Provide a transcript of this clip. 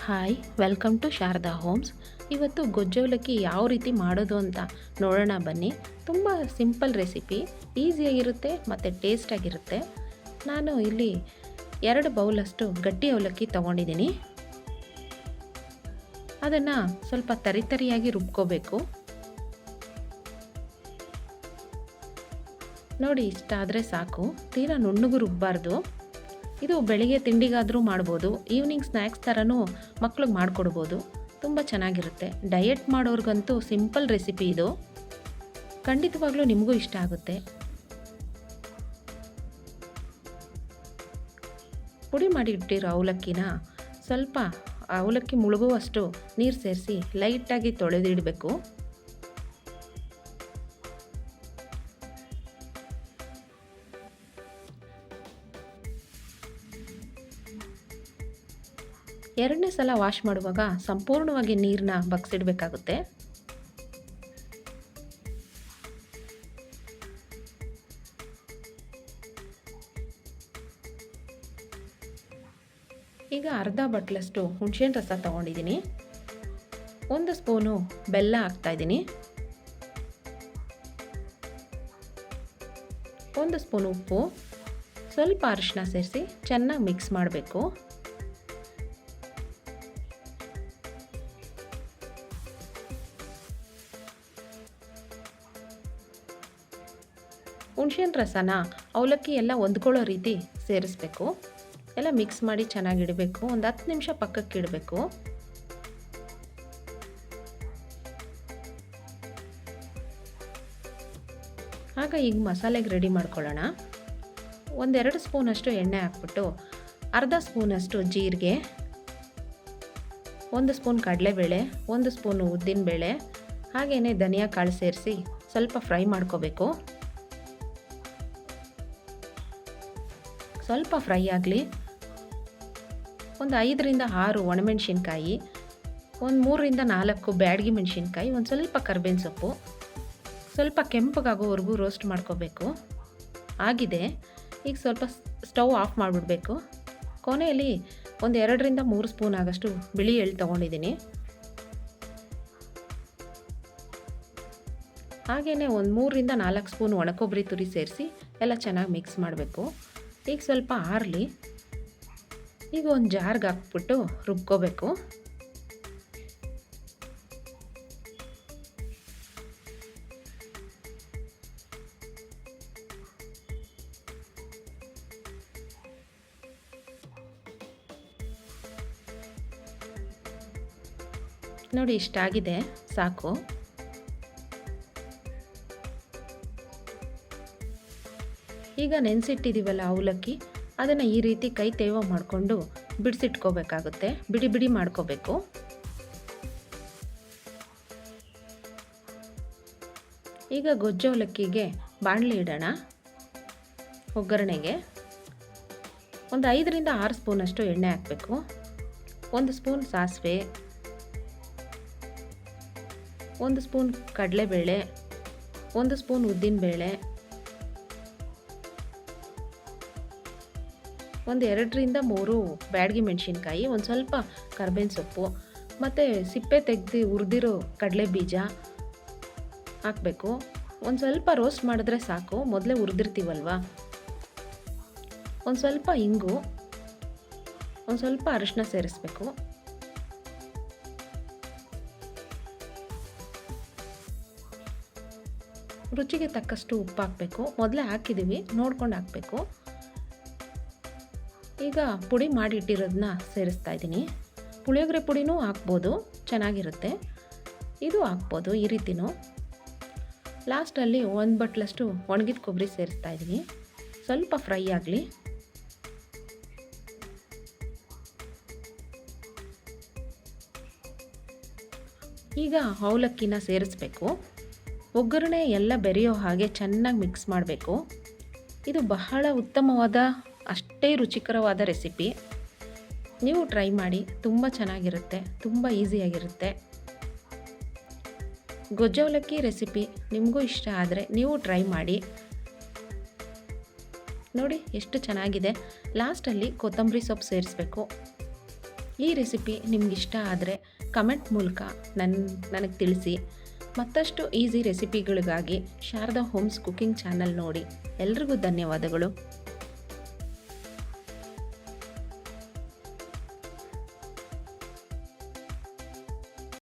Hi, welcome to Sharada homes. ಇವತ್ತು ಗೊಜ್ಜವಲಕ್ಕಿ ಯಾವ ರೀತಿ ಮಾಡೋದು ಅಂತ ನೋಡೋಣ ಬನ್ನಿ. ತುಂಬ ಸಿಂಪಲ್ ರೆಸಿಪಿ, ಈಸಿಯಾಗಿರುತ್ತೆ ಮತ್ತು ಟೇಸ್ಟಾಗಿರುತ್ತೆ. ನಾನು ಇಲ್ಲಿ 2 ಬೌಲಷ್ಟು ಗಟ್ಟಿ ಅವಲಕ್ಕಿ ತೊಗೊಂಡಿದ್ದೀನಿ. ಅದನ್ನು ಸ್ವಲ್ಪ ತರಿಯಾಗಿ ರುಬ್ಕೋಬೇಕು. ನೋಡಿ, ಇಷ್ಟ ಆದರೆ ಸಾಕು, ತೀರಾ ನುಣ್ಣಗೂ ರುಬ್ಬಾರ್ದು. ಇದು ಬೆಳಿಗ್ಗೆ ತಿಂಡಿಗಾದರೂ ಮಾಡ್ಬೋದು, ಈವ್ನಿಂಗ್ ಸ್ನ್ಯಾಕ್ಸ್ ಥರನೂ ಮಕ್ಳಿಗೆ ಮಾಡಿಕೊಡ್ಬೋದು. ತುಂಬ ಚೆನ್ನಾಗಿರುತ್ತೆ. ಡಯೆಟ್ ಮಾಡೋರ್ಗಂತೂ ಸಿಂಪಲ್ ರೆಸಿಪಿ ಇದು, ಖಂಡಿತವಾಗ್ಲೂ ನಿಮಗೂ ಇಷ್ಟ ಆಗುತ್ತೆ. ಪುಡಿ ಮಾಡಿ ಇಟ್ಟಿರೋ ಅವಲಕ್ಕಿನ ಸ್ವಲ್ಪ ಅವಲಕ್ಕಿ ಮುಳುಗುವಷ್ಟು ನೀರು ಸೇರಿಸಿ ಲೈಟಾಗಿ ತೊಳೆದಿಡಬೇಕು. ಎರಡನೇ ಸಲ ವಾಶ್ ಮಾಡುವಾಗ ಸಂಪೂರ್ಣವಾಗಿ ನೀರನ್ನ ಬಗ್ಸಿಡಬೇಕಾಗುತ್ತೆ. ಈಗ ಅರ್ಧ ಬಟ್ಲಷ್ಟು ಹುಣಸೆಹಣ್ಣು ರಸ ತೊಗೊಂಡಿದ್ದೀನಿ. 1 ಸ್ಪೂನು ಬೆಲ್ಲ ಹಾಕ್ತಾಯಿದ್ದೀನಿ. 1 ಸ್ಪೂನ್ ಉಪ್ಪು, ಸ್ವಲ್ಪ ಅರಿಶಿನ ಸೇರಿಸಿ ಚೆನ್ನಾಗಿ ಮಿಕ್ಸ್ ಮಾಡಬೇಕು. ಹುಣಸೆಹಣ್ಣು ರಸನ ಅವಲಕ್ಕಿ ಎಲ್ಲ ಹೊಂದ್ಕೊಳ್ಳೋ ರೀತಿ ಸೇರಿಸ್ಬೇಕು. ಎಲ್ಲ ಮಿಕ್ಸ್ ಮಾಡಿ ಚೆನ್ನಾಗಿ ಇಡಬೇಕು. ಒಂದು 10 ನಿಮಿಷ ಪಕ್ಕಕ್ಕೆ ಇಡಬೇಕು. ಆಗ ಈಗ ಮಸಾಲೆಗೆ ರೆಡಿ ಮಾಡ್ಕೊಳ್ಳೋಣ. 1-2 ಸ್ಪೂನಷ್ಟು ಎಣ್ಣೆ ಹಾಕ್ಬಿಟ್ಟು ಅರ್ಧ ಸ್ಪೂನಷ್ಟು ಜೀರಿಗೆ, 1 ಸ್ಪೂನ್ ಕಡಲೆಬೇಳೆ, 1 ಸ್ಪೂನು ಉದ್ದಿನಬೇಳೆ, ಹಾಗೆಯೇ ಧನಿಯಾ ಕಾಳು ಸೇರಿಸಿ ಸ್ವಲ್ಪ ಫ್ರೈ ಮಾಡ್ಕೋಬೇಕು. ಸ್ವಲ್ಪ ಫ್ರೈ ಆಗಲಿ. ಒಂದು 5-6 ಒಣಮೆಣಸಿನ್ಕಾಯಿ, ಒಂದು 3-4 ಬ್ಯಾಡಗಿ ಮೆಣಸಿನ್ಕಾಯಿ, ಒಂದು ಸ್ವಲ್ಪ ಕರ್ಬೇವಿನ ಸೊಪ್ಪು, ಸ್ವಲ್ಪ ಕೆಂಪಗಾಗೋವರೆಗೂ ರೋಸ್ಟ್ ಮಾಡ್ಕೋಬೇಕು. ಆಗಿದೆ. ಈಗ ಸ್ವಲ್ಪ ಸ್ಟವ್ ಆಫ್ ಮಾಡಿಬಿಡ್ಬೇಕು. ಕೊನೆಯಲ್ಲಿ ಒಂದು 2-3 ಸ್ಪೂನ್ ಆಗಷ್ಟು ಬಿಳಿ ಎಳ್ಳು ತೊಗೊಂಡಿದ್ದೀನಿ. ಹಾಗೆಯೇ ಒಂದು 3-4 ಸ್ಪೂನ್ ಒಣಕೊಬ್ಬರಿ ತುರಿ ಸೇರಿಸಿ ಎಲ್ಲ ಚೆನ್ನಾಗಿ ಮಿಕ್ಸ್ ಮಾಡಬೇಕು. ಈಗ ಸ್ವಲ್ಪ ಆರಲಿ. ಈಗ ಒಂದು ಜಾರ್ಗೆ ಹಾಕ್ಬಿಟ್ಟು ರುಬ್ಕೋಬೇಕು. ನೋಡಿ, ಇಷ್ಟಾಗಿದೆ, ಸಾಕು. ಈಗ ನೆನೆಸಿಟ್ಟಿದ್ದೀವಲ್ಲ ಅವಲಕ್ಕಿ, ಅದನ್ನು ಈ ರೀತಿ ಕೈ ತೇವ ಮಾಡಿಕೊಂಡು ಬಿಡಿಸಿಟ್ಕೋಬೇಕಾಗುತ್ತೆ. ಬಿಡಿ ಬಿಡಿ ಮಾಡ್ಕೋಬೇಕು. ಈಗ ಗೊಜ್ಜು ಅವಲಕ್ಕಿಗೆ ಬಾಣಲೆ ಇಡೋಣ. ಒಗ್ಗರಣೆಗೆ ಒಂದು 5-6 ಸ್ಪೂನಷ್ಟು ಎಣ್ಣೆ ಹಾಕಬೇಕು. 1 ಸ್ಪೂನ್ ಸಾಸಿವೆ, 1 ಸ್ಪೂನ್ ಕಡಲೆಬೇಳೆ, 1 ಸ್ಪೂನ್ ಉದ್ದಿನಬೇಳೆ, ಒಂದು 2-3 ಬ್ಯಾಡಗಿ ಮೆಣಸಿನ್ಕಾಯಿ, ಒಂದು ಸ್ವಲ್ಪ ಕರ್ಬೇವಿನ ಸೊಪ್ಪು ಮತ್ತು ಸಿಪ್ಪೆ ತೆಗೆದು ಹುರಿದಿರೋ ಕಡಲೆ ಬೀಜ ಹಾಕಬೇಕು. ಒಂದು ಸ್ವಲ್ಪ ರೋಸ್ಟ್ ಮಾಡಿದ್ರೆ ಸಾಕು, ಮೊದಲೇ ಹುರಿದಿರ್ತೀವಲ್ವ. ಒಂದು ಸ್ವಲ್ಪ ಇಂಗು, ಒಂದು ಸ್ವಲ್ಪ ಅರಿಶಿನ ಸೇರಿಸ್ಬೇಕು. ರುಚಿಗೆ ತಕ್ಕಷ್ಟು ಉಪ್ಪು ಹಾಕಬೇಕು. ಮೊದಲೇ ಹಾಕಿದ್ದೀವಿ, ನೋಡ್ಕೊಂಡು ಹಾಕಬೇಕು. ಈಗ ಪುಡಿ ಮಾಡಿ ಇಟ್ಟಿರೋದನ್ನ ಸೇರಿಸ್ತಾ ಇದ್ದೀನಿ. ಪುಳಿಯೋಗರೆ ಪುಡಿನೂ ಹಾಕ್ಬೋದು, ಚೆನ್ನಾಗಿರುತ್ತೆ. ಇದು ಹಾಕ್ಬೋದು ಈ ರೀತಿನೂ. ಲಾಸ್ಟಲ್ಲಿ 1 ಬಟ್ಲಷ್ಟು ಒಣಗಿದ ಕೊಬ್ಬರಿ ಸೇರಿಸ್ತಾ ಇದ್ದೀನಿ. ಸ್ವಲ್ಪ ಫ್ರೈ ಆಗಲಿ. ಈಗ ಅವಲಕ್ಕಿನ ಸೇರಿಸ್ಬೇಕು. ಒಗ್ಗರಣೆ ಎಲ್ಲ ಬೆರೆಯೋ ಹಾಗೆ ಚೆನ್ನಾಗಿ ಮಿಕ್ಸ್ ಮಾಡಬೇಕು. ಇದು ಬಹಳ ಉತ್ತಮವಾದ, ಅಷ್ಟೇ ರುಚಿಕರವಾದ ರೆಸಿಪಿ. ನೀವು ಟ್ರೈ ಮಾಡಿ, ತುಂಬ ಚೆನ್ನಾಗಿರುತ್ತೆ, ತುಂಬ ಈಸಿಯಾಗಿರುತ್ತೆ. ಗೊಜ್ಜು ಅವಲಕ್ಕಿ ರೆಸಿಪಿ ನಿಮಗೂ ಇಷ್ಟ ಆದರೆ ನೀವು ಟ್ರೈ ಮಾಡಿ. ನೋಡಿ ಎಷ್ಟು ಚೆನ್ನಾಗಿದೆ. ಲಾಸ್ಟಲ್ಲಿ ಕೊತ್ತಂಬರಿ ಸೊಪ್ಪು ಸೇರಿಸ್ಬೇಕು. ಈ ರೆಸಿಪಿ ನಿಮಗಿಷ್ಟ ಆದರೆ ಕಮೆಂಟ್ ಮೂಲಕ ನನಗೆ ತಿಳಿಸಿ. ಮತ್ತಷ್ಟು ಈಸಿ ರೆಸಿಪಿಗಳಿಗಾಗಿ ಶಾರದಾ ಹೋಮ್ಸ್ ಕುಕಿಂಗ್ ಚಾನಲ್ ನೋಡಿ. ಎಲ್ರಿಗೂ ಧನ್ಯವಾದಗಳು.